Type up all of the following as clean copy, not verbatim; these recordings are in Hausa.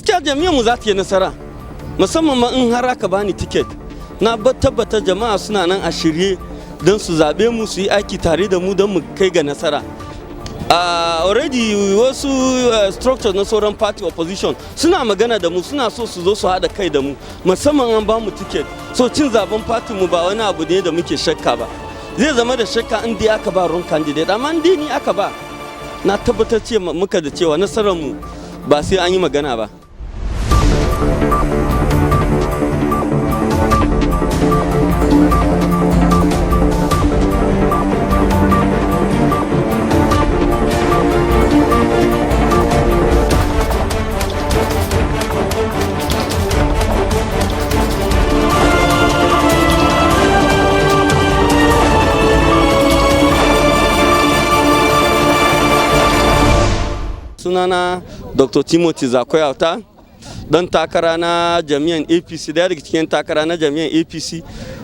gaskiya jami'an mu za ta yi nasara, musamman ma in har aka bani tiket. Na tabbata jama'a suna nan a shirye don su zaɓe mu, su yi aiki tare da mu don mu kai ga nasara. Already wasu structures na sauran party opposition suna magana da mu, suna so su zo su haɗa kai da mu, musamman an ba mu tiket. So cin zaben party mu ba wani abu ne da muke shakka ba. Zai zama da shakka in dai aka ba wrong candidate, amma in dai ni aka ba, na tabbatar muka da cewa nasarar mu ba sai an yi magana ba. Sunana Dr. Timothy Zakwai Auta Dan, takara na jami'an APC, daya daga cikin takara na jami'an APC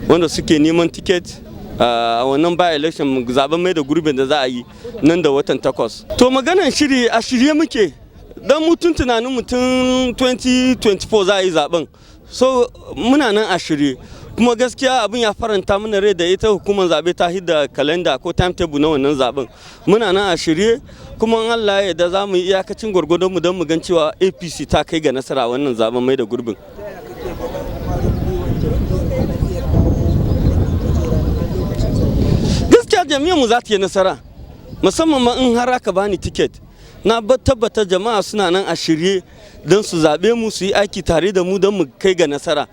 wanda suke neman tiket a wannan by election zaben mai da gurbin da za a yi nan da watan 8. To maganan shiri a shirye muke, dan mutum tunanin mutum 2024 za a yi zaben, so muna nan a shirye. Kuma gaskiya abin ya faranta mana rai da ita hukumar zaɓe ta hidda kalenda ko timetable na wannan zaben. Muna nan a shirye, kuma Allah ya yarda za mu yi iyakacin gwargwadon mu don mu gan cewa APC ta kai ga nasara wannan zaben mai da gurbin. Gaskiya jami'an mu za ta yi nasara, musamman ma in har aka bani tiket. Na tabbata jama'a suna nan a shirye don su zaɓe mu, su yi aiki tare da mu don mu kai ga nasara.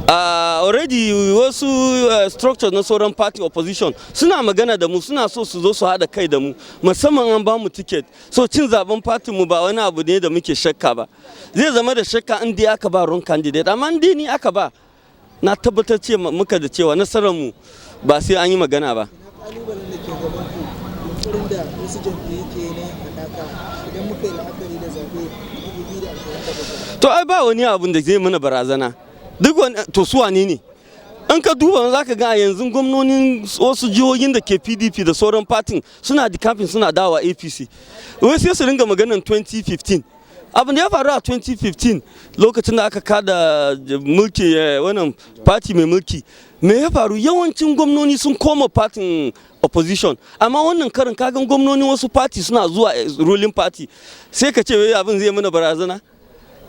Already wasu structures na sauran party opposition suna magana da mu, suna so su zo su haɗa kai da mu, musamman an ba mu tiket. So cin zaben party mu ba wani abu ne da muke shakka ba. Zai zama da shakka in dai aka ba wrong candidate, amma in dai ni aka ba, na tabbatar muka da cewa nasarar mu ba sai an yi magana ba. To ai ba wani abun da zai mana barazana. Duk wani to su wane ne? An ka duba za ka ga yanzu gwamnonin wasu jihohin da ke PDP da sauran fatin suna kafin suna dawa APC. Wai sai su ringa maganan 2015. Abin da ya faru a 2015 lokacin da aka kada mulki wannan party mai mulki, me ya faru? Yawancin gwamnoni sun koma partin opposition, amma wannan karin kagan gwamnonin wasu party suna zuwa ruling party. Sai ka ce wai abin zai mana barazana?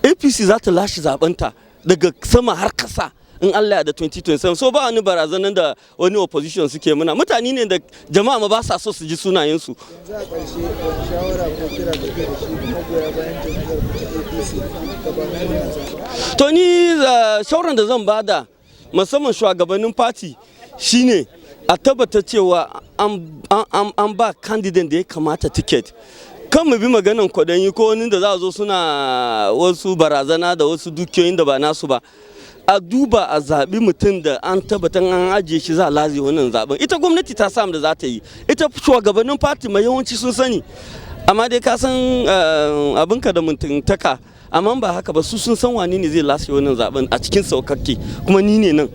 APC za ta lashe zabenta daga sama har kasa in Allah ya da 2027. So ba wani barazanan da wani opposition suke muna. Mutane ne da jama'a ma ba sa so su ji sunayensu. Yanzu a ƙarshe wani shawara ko kira da ke da shi magoya bayan jam'iyyar APC gabanin wannan zaɓe? To ni shawaran da zan bada musamman shugabannin party shine a tabbata cewa an ba candidate da ya kamata ticket. Kan mu bi maganan kwaɗanyi ko wani da za a zo suna wasu barazana da wasu dukiyoyin da ba nasu ba. A duba a zaɓi mutum da an tabbatar an ajiye shi za a lazi wannan zaɓen. Ita gwamnati ta samu da za ta yi, ita shugabannin fati mai yawanci sun sani, amma dai ka san abinka da mutuntaka, amma ba haka ba su sun san wani ne zai lashe wannan zaɓen a cikin saukakke, kuma ni ne nan.